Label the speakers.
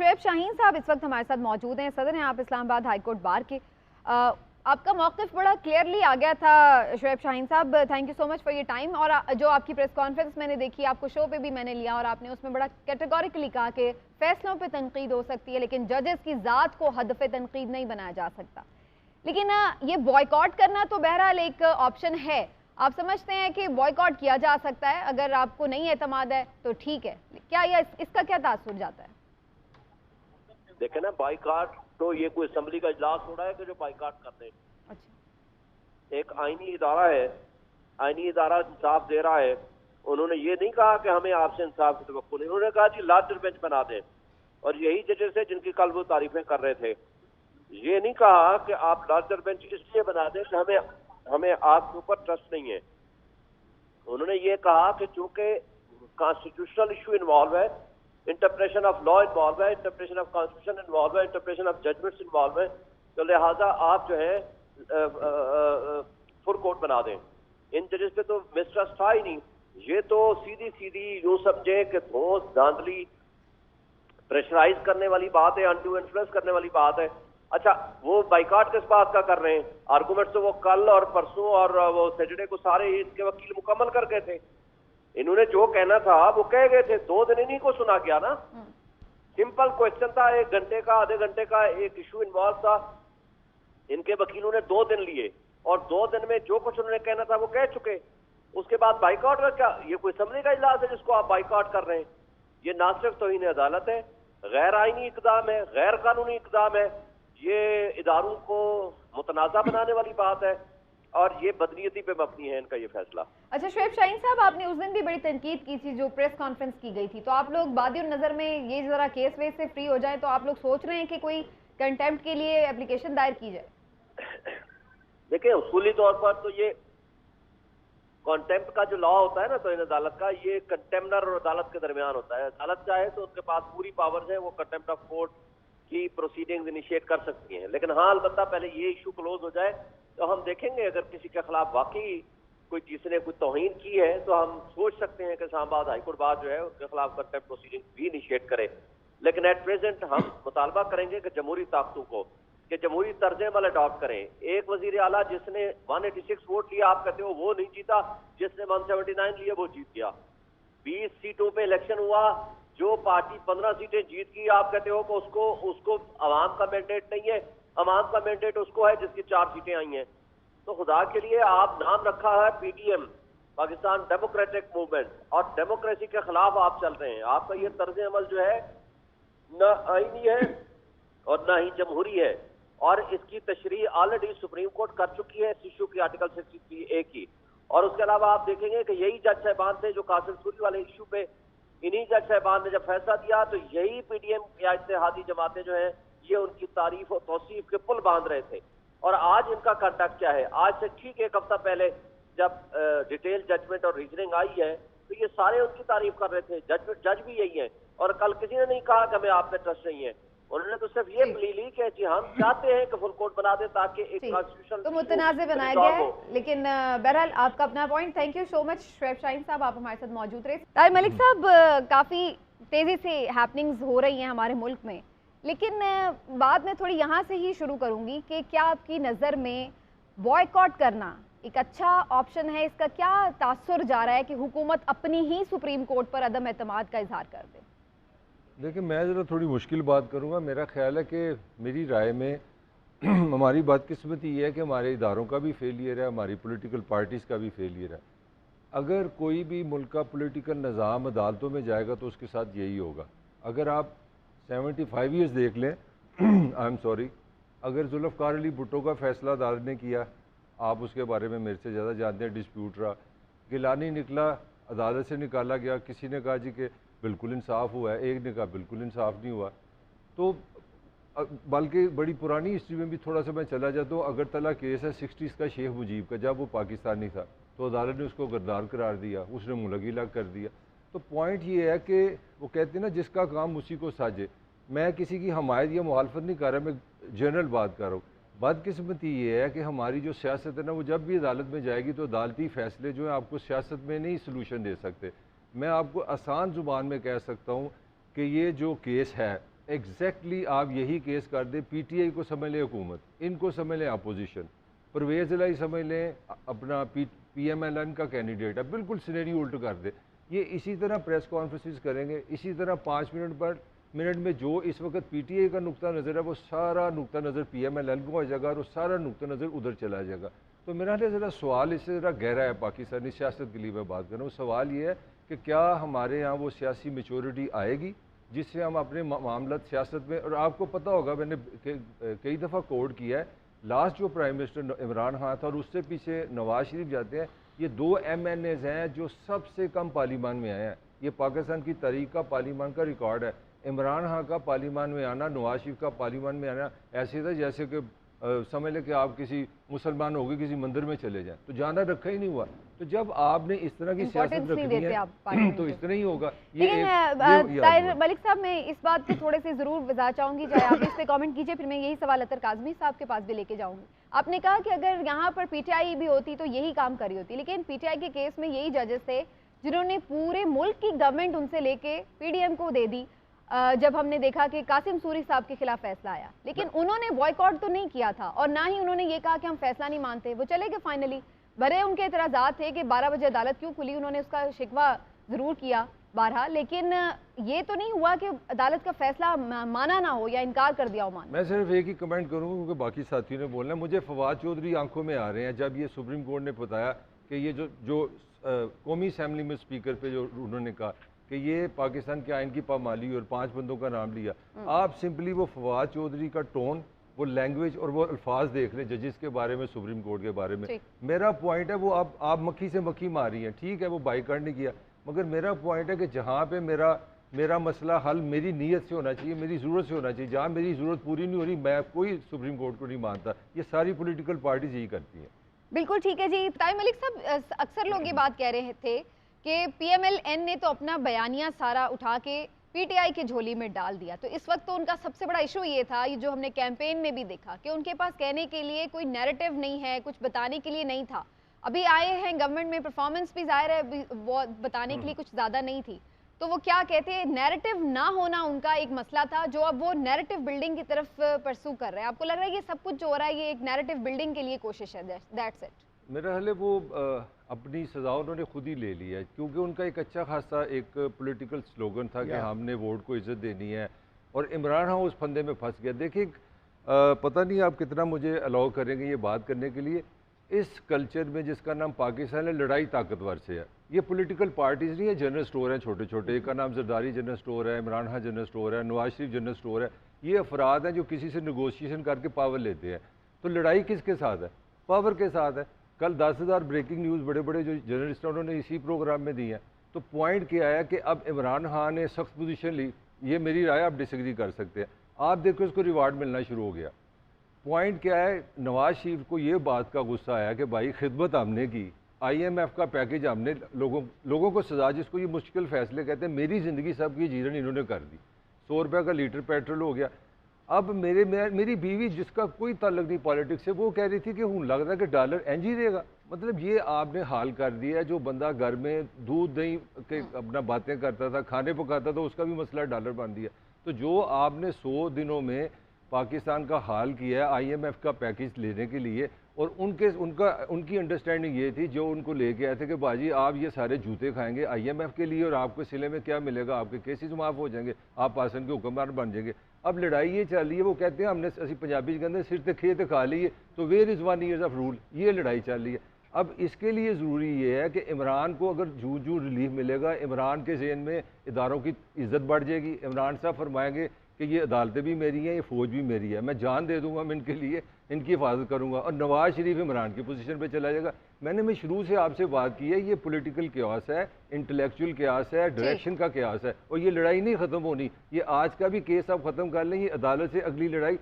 Speaker 1: शुएब शाहीन साहब इस वक्त हमारे साथ मौजूद हैं, सदर हैं आप इस्लामाबाद हाई कोर्ट बार के। आपका मौक़िफ़ बड़ा क्लियरली आ गया था शुएब शाहीन साहब, thank you so much for your time. और जो आपकी प्रेस कॉन्फ्रेंस मैंने देखी, आपको शो पे भी मैंने लिया और आपने उसमें बड़ा कैटेगोरिकली कहा कि फैसलों पे तनकीद हो सकती है लेकिन जजेस की ज़ात को हदफ तनकीद नहीं बनाया जा सकता। लेकिन ये बॉयकॉट करना तो बहरहाल एक ऑप्शन है। आप समझते हैं कि बॉयकॉट किया जा सकता है, अगर आपको नहीं एतमाद है तो ठीक है, क्या यह इसका क्या तासुर जाता है?
Speaker 2: देखे ना, बाइकाट तो ये कोई असम्बली का इजलास हो रहा है कि जो बाइकाट कर रहे हैं। अच्छा। एक आईनी इदारा है, आईनी इदारा इंसाफ दे रहा है। उन्होंने ये नहीं कहा कि हमें आपसे इंसाफ की तवक्को नहीं, उन्होंने कहा कि लार्जर बेंच बना दें। और यही जजेस है जिनकी कल वो तारीफें कर रहे थे। ये नहीं कहा कि आप लार्जर बेंच इसलिए बना दें कि हमें आपके ऊपर ट्रस्ट नहीं है। उन्होंने ये कहा कि चूंकि कॉन्स्टिट्यूशनल इशू इन्वॉल्व है, इंटरप्रेशन ऑफ लॉ इन्वॉल्व है, इंटरप्रेशन ऑफ कॉन्स्टिट्यूशन इन्वॉल्व है, इंटरप्रेशन ऑफ जजमेंट्स इन्वॉल्व है, तो लिहाजा आप जो है फुल कोर्ट बना दें। इन जजेस पे तो मिसट्रस्ट था ही नहीं। ये तो सीधी सीधी यूं समझे कि धोस धांधली प्रेशराइज करने वाली बात है, अनडू इन्फ्लुएंस करने वाली बात है। अच्छा, वो बाइकाट किस बात का कर रहे हैं? आर्गूमेंट तो वो कल और परसों और वो सैटरडे को सारे इनके वकील मुकम्मल कर गए थे। इन्होंने जो कहना था वो कह गए थे, 2 दिन इन्हीं को सुना गया ना। सिंपल क्वेश्चन था, 1 घंटे का आधे घंटे का एक इशू इन्वॉल्व था। इनके वकीलों ने 2 दिन लिए और 2 दिन में जो कुछ उन्होंने कहना था वो कह चुके। उसके बाद बाइकाट का क्या? ये कोई असम्बली का इजलास है जिसको आप बाइकाट कर रहे हैं? ये ना सिर्फ तौहीन अदालत है, गैर आईनी इकदाम है, गैर कानूनी इकदाम है, ये इदारों को मुतनाज़ा बनाने वाली बात है और ये बदनीयती पे मबनी है इनका ये फैसला।
Speaker 1: अच्छा शुएब शाहीन साहब, आपने उस दिन भी बड़ी तनकीद की थी जो प्रेस कॉन्फ्रेंस की गई थी, तो आप लोग बादिर नजर में ये जरा केस वेस से फ्री हो जाए तो आप लोग सोच रहे हैं कि कोई कंटेम्प्ट के लिए एप्लीकेशन दायर की जाए?
Speaker 2: देखिए, उसूली तौर पर तो ये कंटेम्प्ट का जो लॉ होता है ना, तो इन अदालत का, ये कंटेम्नर और अदालत के दरमियान होता है। अदालत चाहे तो उनके पास पूरी पावर्स है, वो कंटेम्प्ट ऑफ कोर्ट की प्रोसीडिंग्स इनिशिएट कर सकती हैं। लेकिन हाँ, अलबत्ता पहले ये इशू क्लोज हो जाए तो हम देखेंगे। अगर किसी के खिलाफ वाकई कोई जिसने कोई तौहीन की है तो हम सोच सकते हैं कि इस्लामाबाद हाईकोर्ट बार जो है उसके खिलाफ कंटेम्प्ट प्रोसीडिंग भी इनिशिएट करे। लेकिन एट प्रेजेंट हम मुतालबा करेंगे कि जमहूरी ताकतों को कि जमहूरी तर्ज अमल अडॉप्ट करें। एक वजीर आला जिसने 186 वोट लिया, आप कहते हो वो नहीं जीता, जिसने 179 लिए वो जीत गया। 20 सीटों पे इलेक्शन हुआ, जो पार्टी 15 सीटें जीत गई, आप कहते हो कि उसको अवाम का मैंडेट नहीं है। अवाम का मैंडेट उसको है जिसकी 4 सीटें आई हैं। तो खुदा के लिए आप नाम रखा है पीडीएम, पाकिस्तान डेमोक्रेटिक मूवमेंट, और डेमोक्रेसी के खिलाफ आप चल रहे हैं। आपका ये तर्ज अमल जो है न आईनी है और न ही जमहूरी है, और इसकी तशरीह ऑलरेडी सुप्रीम कोर्ट कर चुकी है इस इशू की आर्टिकल 63A की। और उसके अलावा आप देखेंगे कि यही जज साहबान थे जो कासिम सूरी वाले इशू पे, इन्हीं जज साहबान ने जब फैसला दिया तो यही पीडीएम या इत्तेहादी जमातें जो हैं ये उनकी तारीफ और तौसीफ के पुल बांध रहे थे। और आज इनका कंडक्ट क्या है? आज से ठीक 1 हफ्ता पहले जब डिटेल जजमेंट और रीजनिंग आई है तो ये सारे उनकी तारीफ कर रहे थे। जज भी यही है। और कल किसी ने नहीं कहा कि हमें आप पे ट्रस्ट नहीं है। उन्होंने तो सिर्फ ये प्ली ली कि जी हम चाहते हैं कि फुल कोर्ट बना दे ताकि एक कॉन्स्टिट्यूशन
Speaker 1: तो मुतनाज़े बनाया गया है। लेकिन बहरहाल आपका अपना point. Thank you so much Shoaib Shaheen साहब, आप हमारे साथ मौजूद रहे। ताहिर मलिक साहब, काफ़ी तेज़ी से हैपनिंग्स हो रही हैं हमारे मुल्क में, लेकिन बाद में थोड़ी यहाँ से ही शुरू करूँगी कि क्या आपकी नज़र में बॉयकॉट करना एक अच्छा ऑप्शन है? इसका क्या तासुर जा रहा है कि हुकूमत अपनी ही सुप्रीम कोर्ट पर अदम एतमाद का इजहार कर दे?
Speaker 3: देखिए, मैं ज़रा थोड़ी मुश्किल बात करूँगा। मेरा ख्याल है कि मेरी राय में हमारी बदकिस्मती ये है कि हमारे इदारों का भी फेलियर है, हमारी पॉलिटिकल पार्टीज़ का भी फेलियर है। अगर कोई भी मुल्क का पॉलिटिकल निज़ाम अदालतों में जाएगा तो उसके साथ यही होगा। अगर आप 75 ईयर्स देख लें आई एम सॉरी, अगर जुल्फ़िकार अली भुट्टो का फैसला अदालत ने किया, आप उसके बारे में मेरे से ज़्यादा जानते हैं, डिस्प्यूट रहा। गिलानी निकला, अदालत से निकाला गया, किसी ने कहा जी कि बिल्कुल इंसाफ हुआ है, एक ने कहा बिल्कुल इंसाफ नहीं हुआ। तो बल्कि बड़ी पुरानी हिस्ट्री में भी थोड़ा सा मैं चला जाता हूँ। अगरतला केस है 60s का, शेख मुजीब का, जब वो पाकिस्तानी था तो अदालत ने उसको गद्दार करार दिया, उसने मुलगिला कर दिया। तो पॉइंट ये है कि वो कहते हैं ना, जिसका काम उसी को साजे। मैं किसी की हमायत या मुखालफत नहीं कर रहा, मैं जनरल बात कर रहा हूँ। बदकिस्मती ये है कि हमारी जो सियासत है ना, वो जब भी अदालत में जाएगी तो अदालती फ़ैसले जो हैं आपको सियासत में नहीं सलूशन दे सकते। मैं आपको आसान ज़ुबान में कह सकता हूँ कि ये जो केस है एग्जैक्टली आप यही केस कर दें, पीटीआई को समझ लें हुकूमत, इनको समझ लें अपोजिशन, परवेज़ इलाही समझ लें अपना पीएमएलएन का कैंडिडेट है, बिल्कुल सिनेरियो उल्ट कर दे। ये इसी तरह प्रेस कॉन्फ्रेंसेस करेंगे, इसी तरह 5 मिनट में जो इस वक्त पीटीआई का नुक्ता नज़र है वो सारा नुक्ता नज़र पीएमएलएन को हो जाएगा और वो सारा नुक्ता नज़र उधर चला जाएगा। तो मेरा ज़रा सवाल इससे ज़रा गहरा है, पाकिस्तानी सियासत के लिए मैं बात कर रहा हूँ। सवाल ये है कि क्या हमारे यहाँ वो सियासी मेचोरिटी आएगी जिससे हम अपने मामला सियासत में, और आपको पता होगा मैंने कई दफ़ा कोड किया है, लास्ट जो प्राइम मिनिस्टर इमरान खान था और उससे पीछे नवाज शरीफ जाते हैं, ये 2 MNAs हैं जो सबसे कम पार्लियामान में आए हैं। ये पाकिस्तान की तारीख का पार्लियामान का रिकॉर्ड है। इमरान खान का पार्लियामान में आना, नवाज शरीफ का पार्लियामान में आना ऐसे था जैसे कि समझ लें कि आप किसी मुसलमान हो गए किसी मंदिर में चले जाएं, तो जाना रखा ही नहीं हुआ। तो जब आपने इस तरह की सियासत रखनी है तो इस तरह ही होगा।
Speaker 1: लेकिन मलिक साहब, मैं इस बात पे थोड़े से जरूर वजह चाहूंगी, चाहे आप इस पे कमेंट कीजिए, फिर मैं यही सवाल अतर काजमी साहब के पास भी लेके जाऊंगी। आपने कहा कि अगर यहाँ पर पीटीआई भी होती तो यही काम करी होती, लेकिन पीटीआई के केस में यही जजेस थे जिन्होंने पूरे मुल्क की गवर्नमेंट उनसे लेके पीडीएम को दे दी जब हमने देखा कि कासिम सूरी साहब के खिलाफ फैसला आया। लेकिन उन्होंने बॉयकॉट तो नहीं किया था और ना ही उन्होंने ये कहा कि हम फैसला नहीं मानते। वो चले गए फाइनली, भरे उनके एतराज़ात थे कि 12 बजे अदालत क्यों खुली, उन्होंने उसका शिकवा ज़रूर किया बहरहाल, लेकिन ये तो नहीं हुआ कि अदालत का फैसला माना ना हो या इनकार कर दिया हो माना।
Speaker 3: मैं सिर्फ एक ही कमेंट करूँगा क्योंकि बाकी साथियों ने बोलना है। मुझे फवाद चौधरी आंखों में आ रहे हैं जब ये सुप्रीम कोर्ट ने बताया कि ये जो कौमी असम्बली में स्पीकर पे जो उन्होंने कहा कि ये पाकिस्तान के आइन की पामाली और 5 बंदों का नाम लिया। आप सिंपली वो फवाद चौधरी का टोन, वो लैंग्वेज और वो अल्फाज देख लें जजेस के बारे में, सुप्रीम कोर्ट के बारे में। मेरा पॉइंट है वो आप मक्खी से मक्खी मारी हैं, ठीक है वो बाइकआउट नहीं किया, मगर मेरा पॉइंट है कि जहाँ पे मेरा मसला हल मेरी नीयत से होना चाहिए, मेरी ज़रूरत से होना चाहिए। जहाँ मेरी ज़रूरत पूरी नहीं हो रही मैं कोई सुप्रीम कोर्ट को नहीं मानता। ये सारी पोलिटिकल पार्टीज यही करती हैं।
Speaker 1: बिल्कुल ठीक है जी। ताई मलिक साहब, अक्सर लोग ये बात कह रहे थे कि पीएमएलएन ने तो अपना बयानिया सारा उठा के पीटीआई की झोली में डाल दिया, तो इस वक्त तो उनका सबसे बड़ा इशू ये था, ये जो हमने कैंपेन में भी देखा कि उनके पास कहने के लिए कोई नैरेटिव नहीं है, कुछ बताने के लिए नहीं था। अभी आए हैं गवर्नमेंट में, परफॉर्मेंस भी जाहिर है वो बताने के लिए कुछ ज़्यादा नहीं थी, तो वो क्या कहते हैं, नैरेटिव ना होना उनका एक मसला था जो अब वो नैरेटिव बिल्डिंग की तरफ परसू कर रहे हैं। आपको लग रहा है ये सब कुछ जो हो रहा है ये एक नैरेटिव बिल्डिंग के लिए कोशिश है? That's it.
Speaker 3: मेरा ख्याल है वो अपनी सज़ा उन्होंने खुद ही ले ली है, क्योंकि उनका एक अच्छा खासा एक पॉलिटिकल स्लोगन था कि हमने वोट को इज्जत देनी है, और इमरान खान उस फंदे में फंस गया। देखिए पता नहीं आप कितना मुझे अलाउ करेंगे ये बात करने के लिए। इस कल्चर में जिसका नाम पाकिस्तान है, लड़ाई ताकतवर से है। ये पॉलिटिकल पार्टीज़ नहीं है, जनरल स्टोर हैं छोटे छोटे, एक का नाम जरदारी जनरल स्टोर है, इमरान खान जनरल स्टोर है, नवाज शरीफ जनरल स्टोर है। ये अफराद हैं जो किसी से निगोशिएशन करके पावर लेते हैं। तो लड़ाई किसके साथ है? पावर के साथ है। कल 10,000 ब्रेकिंग न्यूज़ बड़े बड़े जो जर्नलिस्ट हैं उन्होंने इसी प्रोग्राम में दी है। तो पॉइंट क्या है कि अब इमरान खान ने सख्त पोजीशन ली, ये मेरी राय, आप डिसएग्री कर सकते हैं। आप देखो इसको रिवार्ड मिलना शुरू हो गया। पॉइंट क्या है, नवाज शरीफ को ये बात का गुस्सा आया कि भाई खिदमत हमने की, IMF का पैकेज हमने लोगों को सजा, जिसको ये मुश्किल फैसले कहते हैं, मेरी ज़िंदगी सब की जीवन इन्होंने कर दी। 100 रुपये का लीटर पेट्रोल हो गया। अब मेरी बीवी जिसका कोई ताल्लुक नहीं पॉलिटिक्स से, वो कह रही थी कि हूँ लग रहा है कि डॉलर एंज ही रहेगा। मतलब ये आपने हाल कर दिया है। जो बंदा घर में दूध दही के अपना बातें करता था, खाने पकाता था, उसका भी मसला डॉलर बन दिया। तो जो आपने 100 दिनों में पाकिस्तान का हाल किया है IMF का पैकेज लेने के लिए, और उनकी अंडरस्टैंडिंग ये थी, जो उनको लेके आए थे कि बाजी आप ये सारे जूते खाएंगे IMF के लिए और आपको सिले में क्या मिलेगा, आपके केसेस माफ़ हो जाएंगे, आप पासन के हुक्मरान बन जाएंगे। अब लड़ाई ये चल रही है, वो कहते हैं हमने असी पंजाबी कहते सिर ते खेत खा लिए, तो where is 1 year of rule, ये लड़ाई चल रही है। अब इसके लिए ज़रूरी ये है कि इमरान को अगर जूँ रिलीफ मिलेगा, इमरान के ज़हन में इदारों की इज़्ज़त बढ़ जाएगी। इमरान साहब फरमाएंगे कि ये अदालतें भी मेरी हैं, ये फ़ौज भी मेरी है, मैं जान दे दूंगा, मैं इनके लिए इनकी हिफाजत करूंगा। और नवाज शरीफ इमरान की पोजीशन पे चला जाएगा। मैं शुरू से आपसे बात की है, ये पॉलिटिकल क्यास है, इंटेलेक्चुअल क्यास है, डायरेक्शन का क्यास है, और ये लड़ाई नहीं ख़त्म होनी। ये आज का भी केस आप ख़त्म कर लें, ये अदालत से अगली लड़ाई